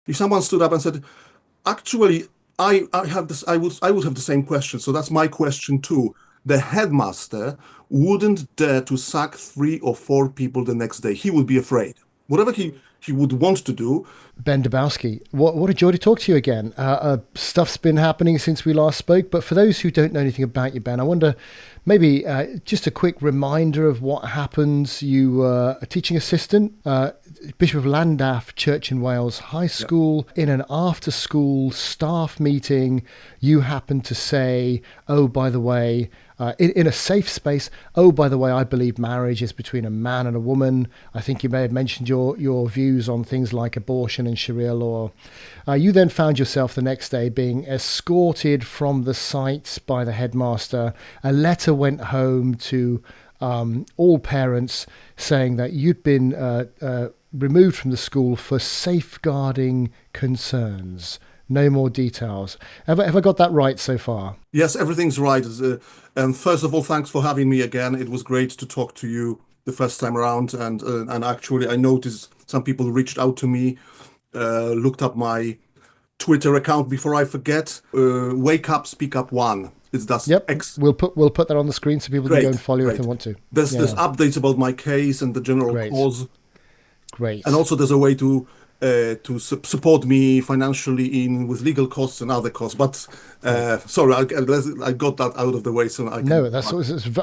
If someone stood up and said, actually, I have this, I would have the same question. So that's my question too. The headmaster wouldn't dare to sack 3 or 4 people the next day. He would be afraid. Whatever he would want to do. Ben Dabowski, what a joy to talk to you again. Stuff's been happening since we last spoke, but for those who don't know anything about you, Ben, I wonder maybe just a quick reminder of what happens. You were a teaching assistant, Bishop of Llandaff Church in Wales High Yeah. School. In an after-school staff meeting, you happened to say, oh, by the way, in a safe space, oh, by the way, I believe marriage is between a man and a woman. I think you may have mentioned your views on things like abortion and Sharia law. You then found yourself the next day being escorted from the site by the headmaster. A letter went home to all parents saying that you'd been removed from the school for safeguarding concerns. No more details. Have I got that right so far? Yes, everything's right. And first of all, thanks for having me again. It was great to talk to you the first time around. And actually, I noticed some people reached out to me, looked up my Twitter account before I forget. Wake Up, Speak Up One. It's that's Yep, X. we'll put that on the screen so people can go Great, and follow you if they great. want to. There's Yeah, updates about my case and the general great, cause, and great. also there's a way to support me financially in with legal costs and other costs. But Great. sorry, I got that out of the way so I can. No,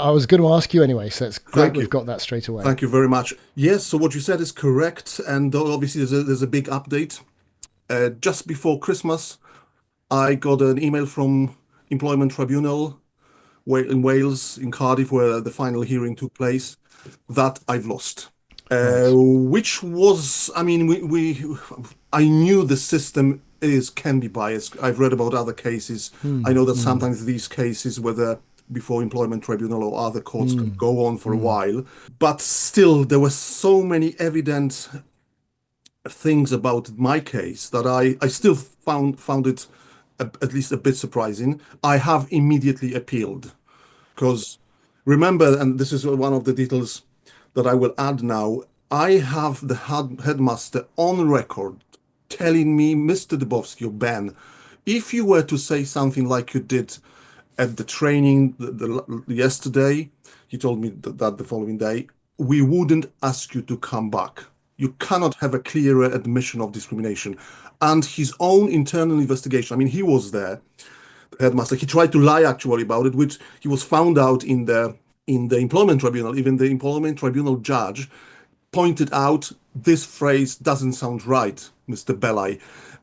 I was going to ask you anyway, so it's great Thank we've you. got that straight away. Thank you very much. Yes, so what you said is correct, and obviously there's a big update. Just before Christmas, I got an email from Employment Tribunal in Wales, in Cardiff, where the final hearing took place, that I've lost. Right. Which was, I mean, I knew the system can be biased. I've read about other cases. I Hmm. know that Hmm. sometimes these cases, whether before employment tribunal or other courts, can Hmm. go on for a Hmm. while. But still, there were so many evident things about my case that I still found it at least a bit surprising. I have immediately appealed because remember, and this is one of the details that I will add now, I have the headmaster on record telling me, Mr. Dubowski or Ben, if you were to say something like you did at the training yesterday, he told me that the following day, we wouldn't ask you to come back. You cannot have a clearer admission of discrimination. And his own internal investigation, I mean, he was there, headmaster. He tried to lie actually about it, which he was found out in the employment tribunal. Even the employment tribunal judge pointed out this phrase doesn't sound right, Mr. Belli.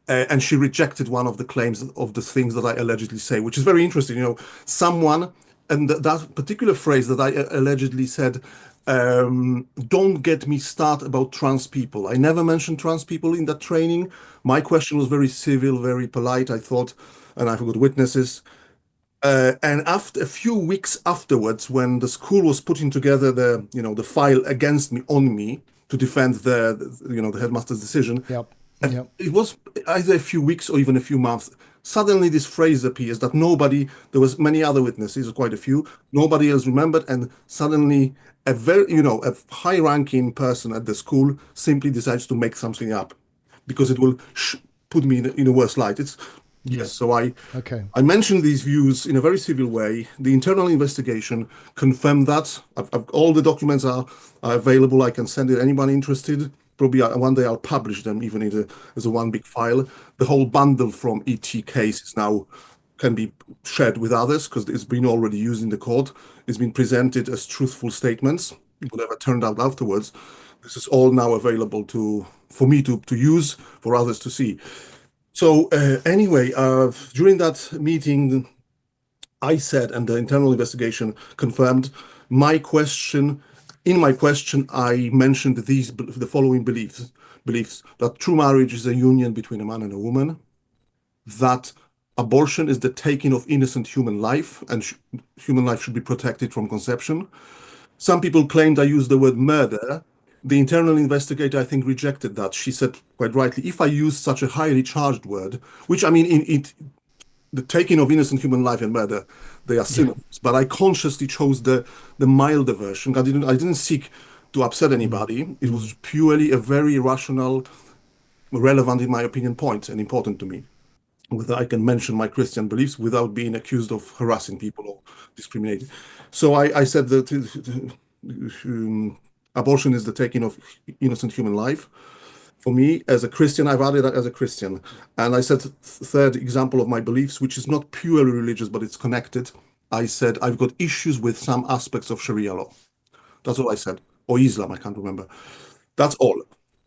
And she rejected one of the claims of the things that I allegedly say, which is very interesting. Someone, and that particular phrase that I allegedly said, don't get me started about trans people. I never mentioned trans people in that training. My question was very civil, very polite, I thought, and I've got witnesses. And after a few weeks afterwards, when the school was putting together the file against me on me to defend the headmaster's decision, Yep. Yep. it was either a few weeks or even a few months. Suddenly, this phrase appears that nobody, there was many other witnesses, quite a few, nobody else remembered, and suddenly a high-ranking person at the school simply decides to make something up because it will put me in a worse light. Yes, Yep. so I Okay. I mentioned these views in a very civil way. The internal investigation confirmed that. All the documents are available. I can send it anyone interested. Probably one day I'll publish them even as a one big file. The whole bundle from ET cases now can be shared with others because it's been already used in the court. It's been presented as truthful statements, whatever turned out afterwards. This is all now available for me to use, for others to see. So anyway, during that meeting, I said, and the internal investigation confirmed my question. In my question, I mentioned the following beliefs that true marriage is a union between a man and a woman, that abortion is the taking of innocent human life, and human life should be protected from conception. Some people claimed I used the word murder. The internal investigator, I think, rejected that. She said quite rightly, if I use such a highly charged word, which I mean, the taking of innocent human life and murder, they are Yeah. synonyms. But I consciously chose the milder version. I didn't seek to upset Mm. anybody. It Mm. was purely a very rational, relevant, in my opinion, point and important to me, whether I can mention my Christian beliefs without being accused of harassing people or discriminating. So I said that abortion is the taking of innocent human life. For me, as a Christian, I've added that as a Christian. And I said, third example of my beliefs, which is not purely religious, but it's connected. I said, I've got issues with some aspects of Sharia law. That's all I said. Or Islam, I can't remember. That's all.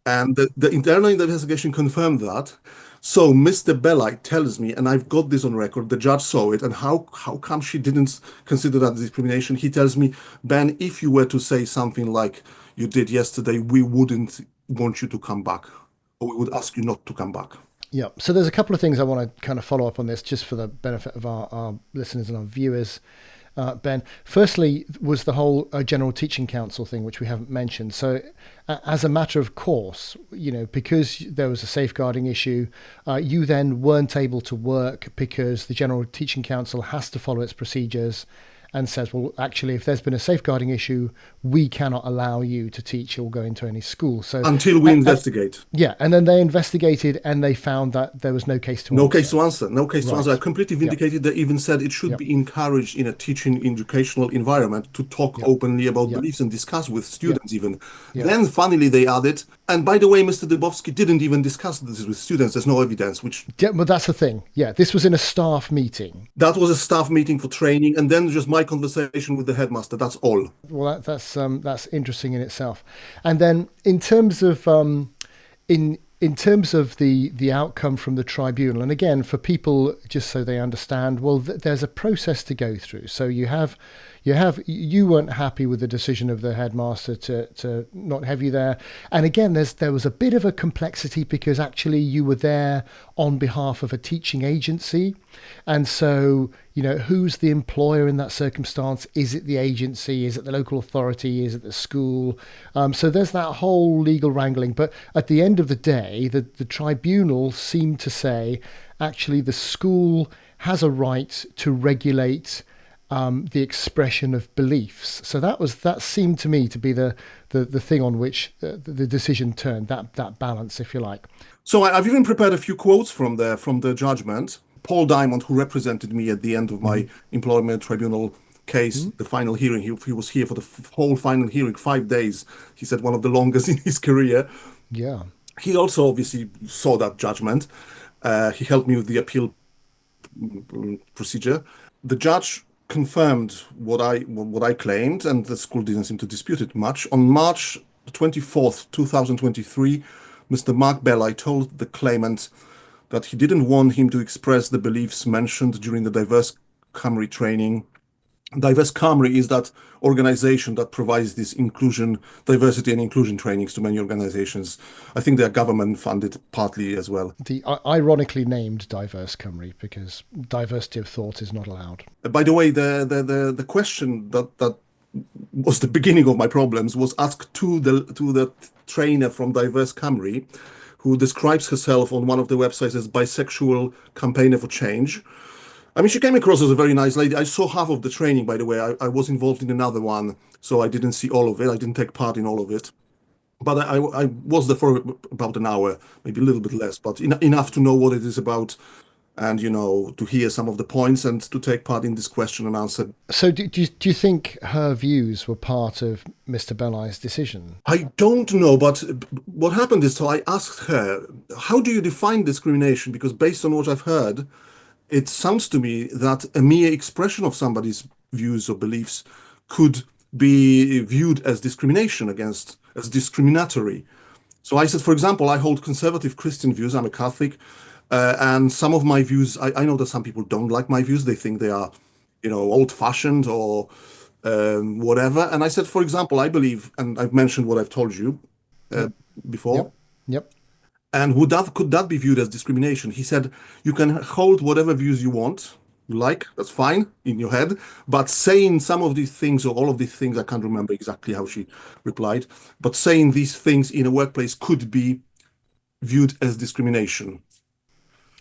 And the internal investigation confirmed that. So Mr. Belli tells me, and I've got this on record, the judge saw it, and how come she didn't consider that discrimination? He tells me, Ben, if you were to say something like you did yesterday, we wouldn't want you to come back, or we would ask you not to come back. Yeah. So there's a couple of things I want to kind of follow up on this, just for the benefit of our listeners and our viewers. Ben, firstly, was the whole General Teaching Council thing, which we haven't mentioned. So as a matter of course, because there was a safeguarding issue, you then weren't able to work because the General Teaching Council has to follow its procedures and says, well, actually, if there's been a safeguarding issue, we cannot allow you to teach or go into any school. So until we investigate. Yeah, and then they investigated and they found that there was no case to answer. No case to answer. No case to answer. I completely vindicated. They even said it should be encouraged in a teaching educational environment to talk openly about beliefs and discuss with students even. Then finally they added, and by the way, Mr. Dubowski didn't even discuss this with students. There's no evidence, which... Yeah, but that's the thing. Yeah, this was in a staff meeting. That was a staff meeting for training, and then just my conversation with the headmaster. That's all. Well, that's interesting in itself. And then in terms of in terms of the outcome from the tribunal, and again for people just so they understand, well, there's a process to go through. So you weren't happy with the decision of the headmaster to not have you there, and again there was a bit of a complexity because actually you were there on behalf of a teaching agency, and so who's the employer in that circumstance? Is it the agency? Is it the local authority? Is it the school? So there's that whole legal wrangling. But at the end of the day, the tribunal seemed to say actually the school has a right to regulate the expression of beliefs. So that seemed to me to be the thing on which the decision turned, that balance, if you like. So I've even prepared a few quotes from the judgment. Paul Diamond, who represented me at the end of my employment tribunal case, the final hearing, he was here for the whole final hearing, 5 days. He said one of the longest in his career. Yeah. He also obviously saw that judgment. He helped me with the appeal procedure. The judge confirmed what I claimed, and the school didn't seem to dispute it much. On March 24th, 2023, Mr. Mark Belli told the claimant that he didn't want him to express the beliefs mentioned during the Diverse Cymru training. Diverse Cymru is that organization that provides this diversity and inclusion trainings to many organizations. I think they're government funded partly as well. The ironically named Diverse Cymru because diversity of thought is not allowed. By the way, the question that was the beginning of my problems was asked to the trainer from Diverse Cymru, who describes herself on one of the websites as bisexual campaigner for change. I mean, she came across as a very nice lady. I saw half of the training, by the way. I was involved in another one, so I didn't see all of it. I didn't take part in all of it. But I was there for about an hour, maybe a little bit less, but enough to know what it is about and, to hear some of the points and to take part in this question and answer. So do you think her views were part of Mr. Belli's decision? I don't know, but what happened is, so I asked her, how do you define discrimination? Because based on what I've heard, it sounds to me that a mere expression of somebody's views or beliefs could be viewed as discrimination as discriminatory. So I said, for example, I hold conservative Christian views. I'm a Catholic. And some of my views, I know that some people don't like my views. They think they are, old-fashioned or whatever. And I said, for example, I believe, and I've mentioned what I've told you before. Yep. And could that be viewed as discrimination? He said, you can hold whatever views you want, you like, that's fine in your head. But saying some of these things or all of these things, I can't remember exactly how she replied, but saying these things in a workplace could be viewed as discrimination.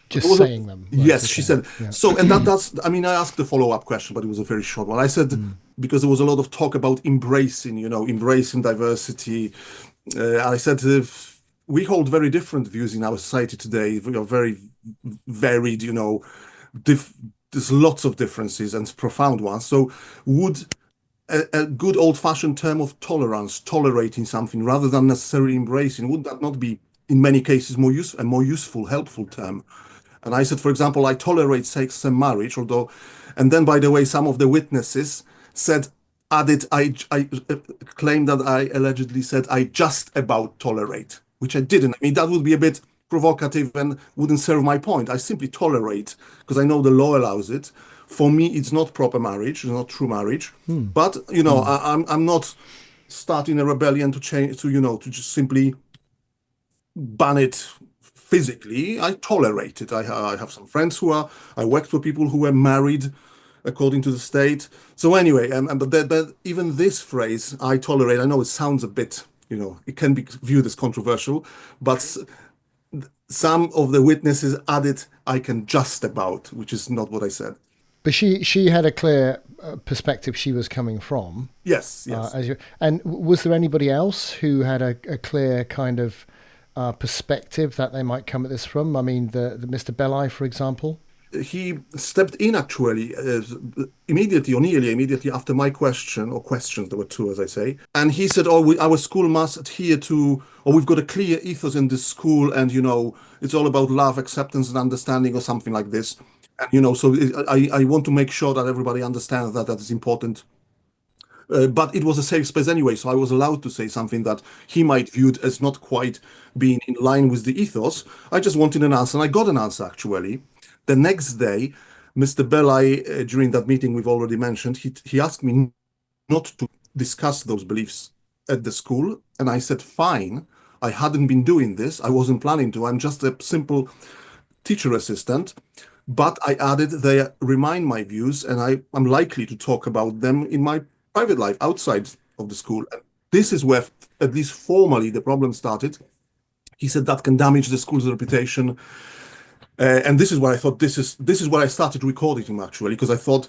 Just saying them. Right, yes, she said. Yeah. So, and that's, I asked the follow-up question, but it was a very short one. I said, because there was a lot of talk about embracing diversity. I said, we hold very different views in our society today. We are very varied, diff there's lots of differences and profound ones. So would a good old-fashioned term of tolerance, tolerating something rather than necessarily embracing, would that not be in many cases a more useful, helpful term? And I said, for example, I tolerate same marriage, although, and then by the way, some of the witnesses said, added, I claimed that I allegedly said I just about tolerate, which I didn't. I mean, that would be a bit provocative and wouldn't serve my point. I simply tolerate because I know the law allows it. For me, it's not proper marriage, it's not true marriage. But I'm not starting a rebellion to change to just simply ban it physically. I tolerate it. I have some friends I worked for people who were married according to the state. So anyway, but even this phrase, I tolerate, I know it sounds a bit, it can be viewed as controversial, but some of the witnesses added, I can just about, which is not what I said. But she had a clear perspective she was coming from. Yes, yes. And was there anybody else who had a clear kind of perspective that they might come at this from? I mean, the Mr. Belli, for example. He stepped in actually immediately or nearly immediately after my question or questions. There were two, as I say, and he said, "Oh, our school must adhere to, or we've got a clear ethos in this school, and it's all about love, acceptance, and understanding, or something like this." And so I want to make sure that everybody understands that is important. But it was a safe space anyway, so I was allowed to say something that he might view it as not quite being in line with the ethos. I just wanted an answer, and I got an answer actually. The next day, Mr. Belli, during that meeting we've already mentioned, he asked me not to discuss those beliefs at the school, and I said, fine. I hadn't been doing this. I wasn't planning to. I'm just a simple teacher assistant. But I added they remind my views, and I'm likely to talk about them in my private life outside of the school. And this is where, at least formally, the problem started. He said that can damage the school's reputation. And this is why I thought this is why I started recording him actually, because I thought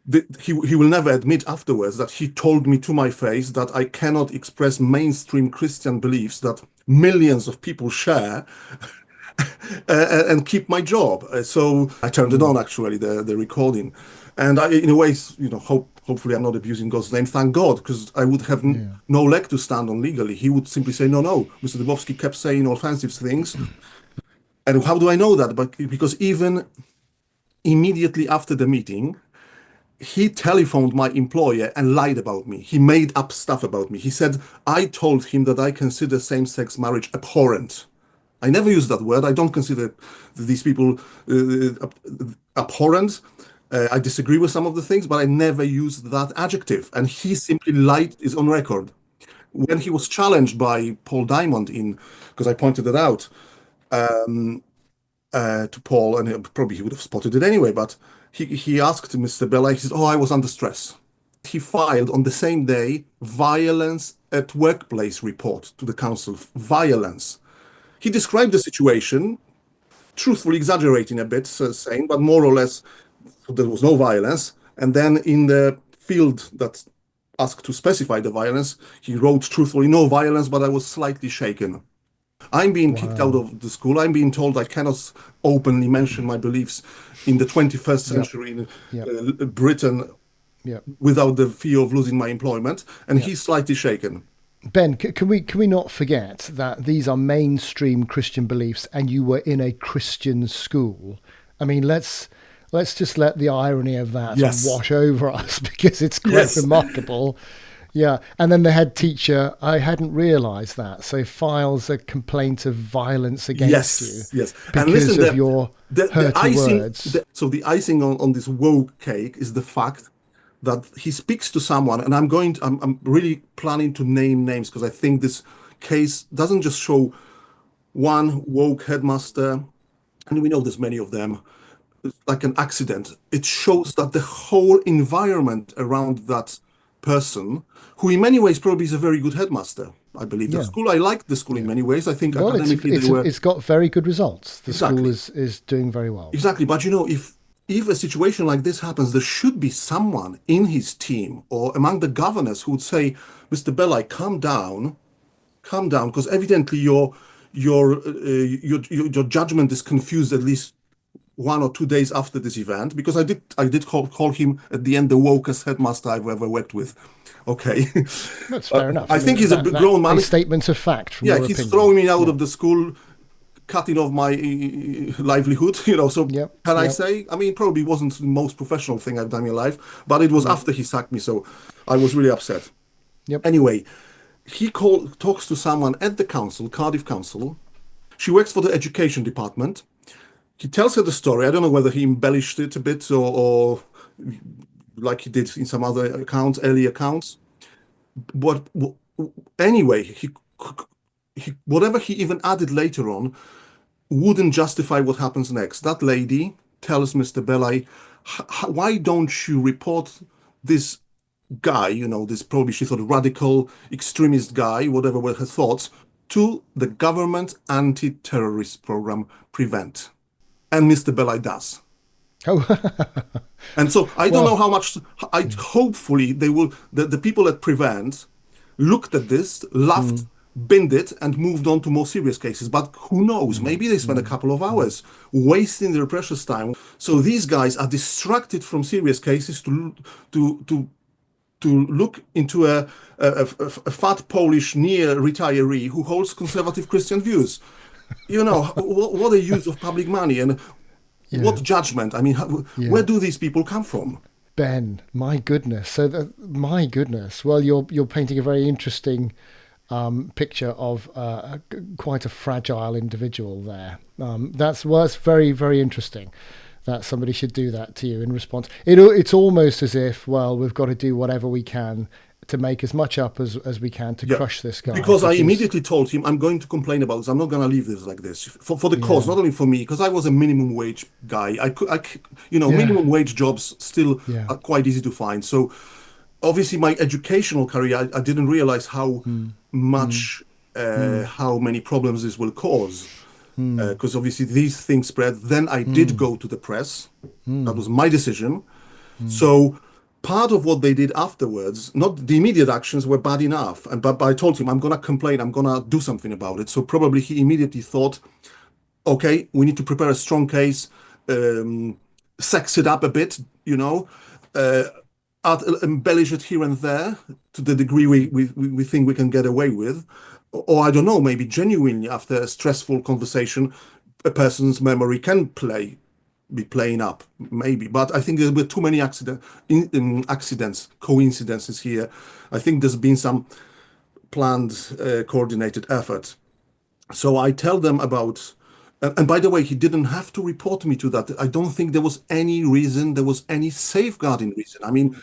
that he will never admit afterwards that he told me to my face that I cannot express mainstream Christian beliefs that millions of people share and keep my job. So I turned it on actually, the recording, and in a way, hopefully I'm not abusing God's name. Thank God, because I would have no leg to stand on legally. He would simply say, no. Mr. Dubowski kept saying offensive things. And how do I know that? But because even immediately after the meeting, he telephoned my employer and lied about me. He made up stuff about me. He said, I told him that I consider same-sex marriage abhorrent. I never use that word. I don't consider these people abhorrent. I disagree with some of the things, but I never use that adjective. And he simply lied, is on record. When he was challenged by Paul Diamond because I pointed it out, to Paul, and probably he would have spotted it anyway, but he asked Mr. Belli, he said, oh, I was under stress. He filed on the same day violence at workplace report to the council. Violence. He described the situation, truthfully exaggerating a bit, saying, but more or less there was no violence. And then in the field that asked to specify the violence, he wrote truthfully, no violence, but I was slightly shaken. I'm being kicked out of the school. I'm being told I cannot openly mention my beliefs in the 21st century in Britain without the fear of losing my employment. And he's slightly shaken. Ben, can we not forget that these are mainstream Christian beliefs, and you were in a Christian school? I mean, let's just let the irony of that wash over us, because it's quite remarkable. Yeah, and then the head teacher, I hadn't realised that, so files a complaint of violence against you. Yes, because and listen, of your hurty words. So the icing on this woke cake is the fact that he speaks to someone, and I'm really planning to name names, because I think this case doesn't just show one woke headmaster, and we know there's many of them, like an accident. It shows that the whole environment around that person, who in many ways probably is a very good headmaster. I believe the school. I like the school in many ways. I think academically it's got very good results. The school is doing very well. Exactly, but if a situation like this happens, there should be someone in his team or among the governors who would say, "Mr. Belli, calm down, because evidently your judgment is confused at least 1 or 2 days after this event, because I did call him at the end the wokest headmaster I've ever worked with. Okay. That's fair enough. I I think mean, he's a that grown a man. statement of fact from Yeah, your he's opinion. throwing me out Yeah. of the school, cutting off my livelihood, so Yep. can I Yep. say? I mean, probably wasn't the most professional thing I've done in life, but it was No. after he sacked me, so I was really upset. Yep. Anyway, talks to someone at the council, Cardiff Council. She works for the education department. He tells her the story. I don't know whether he embellished it a bit, or like he did in some other accounts, early accounts. But anyway, whatever he even added later on wouldn't justify what happens next. That lady tells Mr. Belay, why don't you report this guy, this probably she thought radical extremist guy, whatever were her thoughts, to the government anti-terrorist program Prevent. And Mr. Belay does. Oh, And so I don't know well. how much. I hopefully they will. The people at Prevent looked at this, laughed, Mm, binned it, and moved on to more serious cases. But who knows? mm, Maybe they spent a mm, couple of mm. hours wasting their precious time. So these guys are distracted from serious cases to to look into a fat Polish near retiree who holds conservative Christian views. What a use of public money, and Yeah. what judgment. I mean, where Yeah. do these people come from? Ben, my goodness. My goodness. Well, you're painting a very interesting picture of quite a fragile individual there. That's very very interesting. That somebody should do that to you in response. It's almost as if, well, we've got to do whatever we can to make as much up as we can to Yeah, crush this guy because I because immediately told him I'm going to complain about this. I'm not going to leave this like this for the cause, yeah not only for me, because I was a minimum wage guy. yeah minimum wage jobs still yeah are quite easy to find. So obviously, my educational career, I didn't realize how mm, mm, much, mm, how many problems this will cause. mm, Because obviously these things spread. Then I did mm, go to the press. That mm, was my decision. mm. So part of what they did afterwards, not the immediate actions were bad enough. But I told him I'm gonna complain, I'm gonna do something about it. So probably he immediately thought, okay, we need to prepare a strong case, um, sex it up a bit, uh, embellish it here and there to the degree we think we can get away with. Or I don't know, maybe genuinely after a stressful conversation, a person's memory can be playing up, maybe. But I think there were too many accidents, coincidences here. I think there's been some planned, coordinated effort. So I tell them about, and by the way, he didn't have to report me to that. I don't think there was any reason, there was any safeguarding reason. I mean,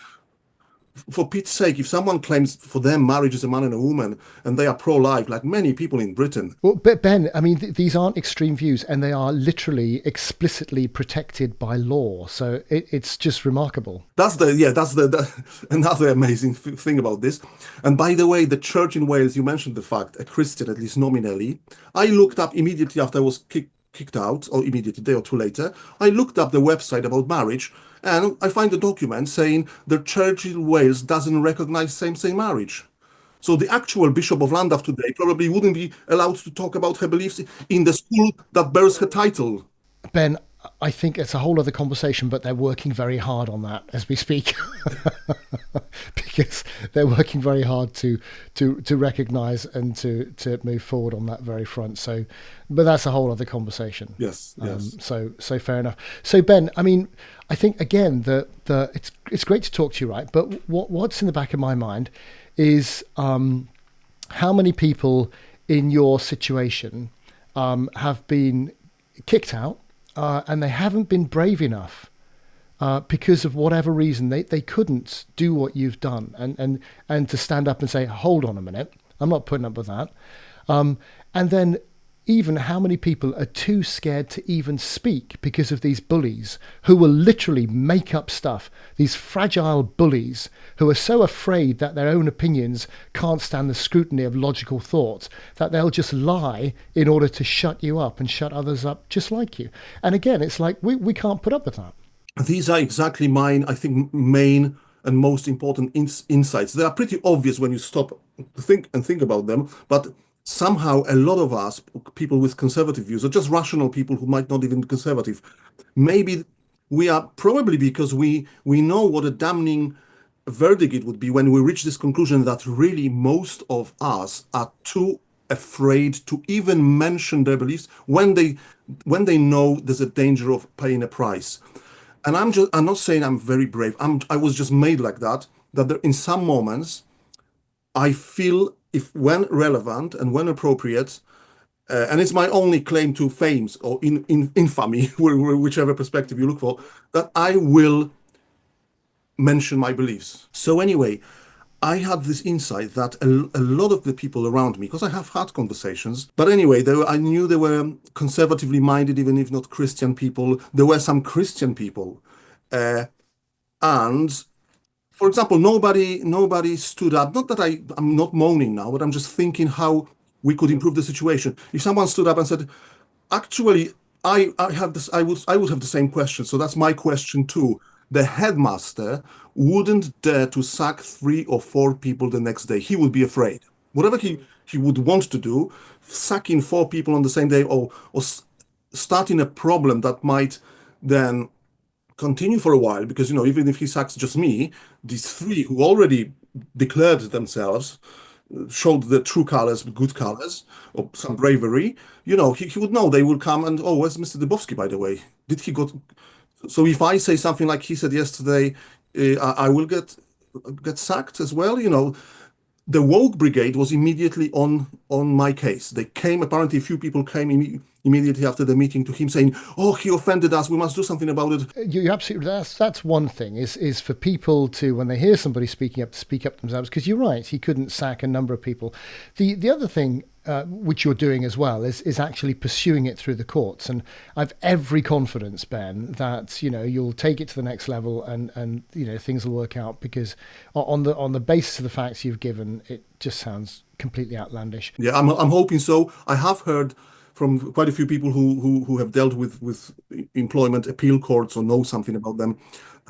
for Pete's sake, if someone claims for them marriage is a man and a woman and they are pro-life, like many people in Britain, Well, but Ben, I mean, these aren't extreme views, and they are literally explicitly protected by law. So it's just remarkable. that's the another amazing thing about this. And by the way, the church in Wales, you mentioned the fact, a Christian, at least nominally. I looked up immediately after I was kicked out, or immediately, a day or two later. I looked up the website about marriage, and I find a document saying the church in Wales doesn't recognize same-sex marriage. So the actual Bishop of Llandaff today probably wouldn't be allowed to talk about her beliefs in the school that bears her title. Ben, I think it's a whole other conversation, but they're working very hard on that as we speak, because they're working very hard to recognise and to move forward on that very front. So, but that's a whole other conversation. Yes, yes. So fair enough. So Ben, I mean, I think again the it's great to talk to you, right? But what's in the back of my mind is how many people in your situation have been kicked out and they haven't been brave enough because of whatever reason they couldn't do what you've done and to stand up and say, hold on a minute, I'm not putting up with that. And then even how many people are too scared to even speak because of these bullies who will literally make up stuff, these fragile bullies who are so afraid that their own opinions can't stand the scrutiny of logical thought that they'll just lie in order to shut you up and shut others up just like you. And again, it's like we can't put up with that. These are exactly mine, I think, main and most important insights. They are pretty obvious when you stop to think about them, but somehow a lot of us, people with conservative views, or just rational people who might not even be conservative, maybe we are probably because we know what a damning verdict it would be when we reach this conclusion that really most of us are too afraid to even mention their beliefs when they know there's a danger of paying a price. And I'm not saying I'm very brave. I was just made like that, that there, in some moments I feel if when relevant and when appropriate, and it's my only claim to fame or in infamy, whichever perspective you look for, that I will mention my beliefs. So anyway, I had this insight that a lot of the people around me, because I have had conversations, but anyway, I knew they were conservatively minded, even if not Christian people. There were some Christian people, and for example, nobody stood up. Not that I'm not moaning now, but I'm just thinking how we could improve the situation. If someone stood up and said, "Actually, I have this," I would have the same question. So that's my question too. The headmaster wouldn't dare to sack 3 or 4 people the next day. He would be afraid. Whatever he would want to do, sacking 4 people on the same day, or starting a problem that might then continue for a while, because even if he sacks just me, these 3 who already declared themselves, showed the true colors, good colors, or some bravery, he would know they will come and, oh, where's Mr. Dubowski, by the way? Did he go? So if I say something like he said yesterday, I will get sacked as well. The woke brigade was immediately on my case. They came. Apparently, a few people came immediately after the meeting to him saying, "Oh, he offended us. We must do something about it." You absolutely. That's one thing is for people to, when they hear somebody speaking up, to speak up themselves. Because you're right, he couldn't sack a number of people. The other thing, which you're doing as well, is actually pursuing it through the courts. And I've every confidence, Ben, that you'll take it to the next level, and things will work out, because on the basis of the facts you've given, it just sounds completely outlandish. Yeah, I'm hoping so. I have heard from quite a few people who have dealt with employment appeal courts or know something about them.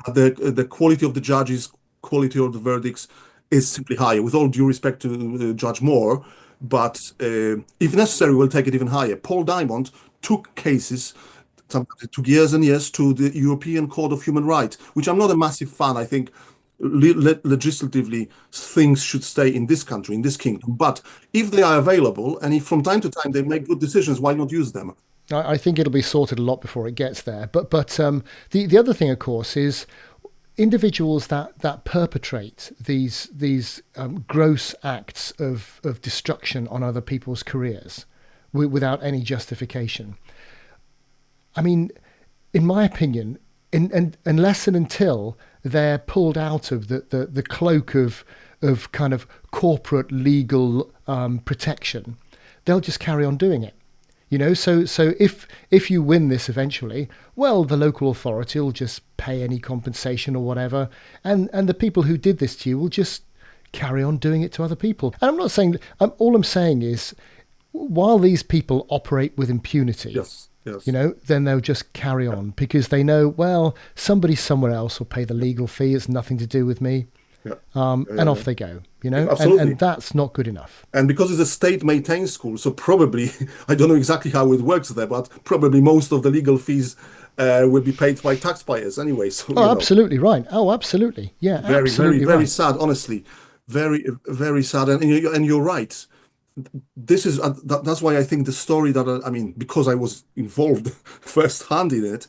The quality of the judges, quality of the verdicts is simply higher. With all due respect to Judge Moore, but if necessary, we'll take it even higher. Paul Diamond took cases. Sometimes it took years and years to the European Court of Human Rights, which I'm not a massive fan. I think legislatively things should stay in this country, in this kingdom. But if they are available and if from time to time they make good decisions, why not use them? I think it'll be sorted a lot before it gets there. But the other thing, of course, is individuals that perpetrate these gross acts of destruction on other people's careers without any justification. I mean, in my opinion, unless and until they're pulled out of the cloak of kind of corporate legal protection, they'll just carry on doing it. So if you win this eventually, well, the local authority will just pay any compensation or whatever, and the people who did this to you will just carry on doing it to other people. And I'm not saying, all I'm saying is, while these people operate with impunity, Yes, yes. then they'll just carry on, because they know, well, somebody somewhere else will pay the legal fee. It's nothing to do with me. Yeah. And off they go, Absolutely. and that's not good enough. And because it's a state-maintained school, so probably, I don't know exactly how it works there, but probably most of the legal fees will be paid by taxpayers anyway. So, Oh, absolutely right. Oh, absolutely. Yeah, very, absolutely very, very right. sad, honestly. Very, very sad. And you're right. This is that's why I think the story that I mean, because I was involved firsthand in it,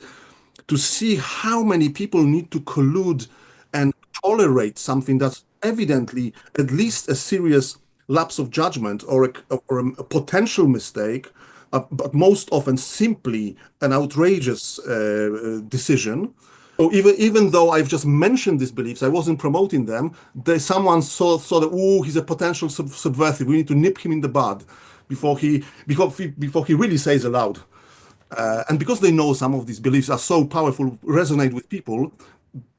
to see how many people need to collude and tolerate something that's evidently at least a serious lapse of judgment or a potential mistake, but most often simply an outrageous decision. So even though I've just mentioned these beliefs, I wasn't promoting them. Someone saw that, oh, he's a potential subversive. We need to nip him in the bud before he really says aloud. And because they know some of these beliefs are so powerful, resonate with people,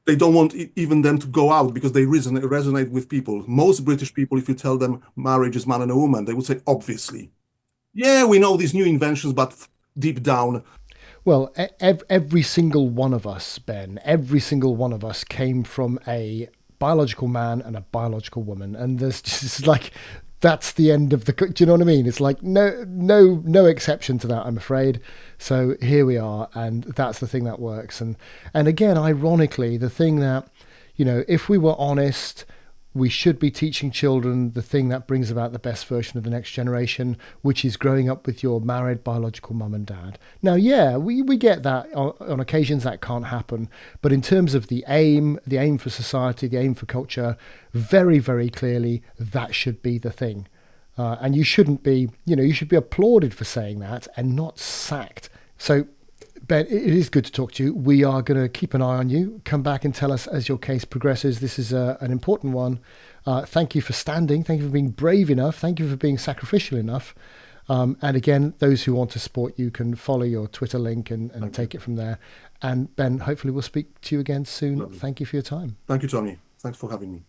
they don't want even them to go out because they resonate with people. Most British people, if you tell them marriage is man and a woman, they would say, obviously. Yeah, we know these new inventions, but deep down, Well, every single one of us, Ben, every single one of us came from a biological man and a biological woman, and there's just like that's the end of the. Do you know what I mean? It's like no exception to that, I'm afraid. So here we are, and that's the thing that works. And again, ironically, the thing that, if we were honest, we should be teaching children the thing that brings about the best version of the next generation, which is growing up with your married biological mum and dad. Now, yeah, we get that on occasions that can't happen. But in terms of the aim for society, the aim for culture, very, very clearly, that should be the thing. And you shouldn't be, you should be applauded for saying that and not sacked. So, Ben, it is good to talk to you. We are going to keep an eye on you. Come back and tell us as your case progresses. This is an important one. Thank you for standing. Thank you for being brave enough. Thank you for being sacrificial enough. And again, those who want to support you can follow your Twitter link and take it from there. And Ben, hopefully we'll speak to you again soon. Lovely. Thank you for your time. Thank you, Tony. Thanks for having me.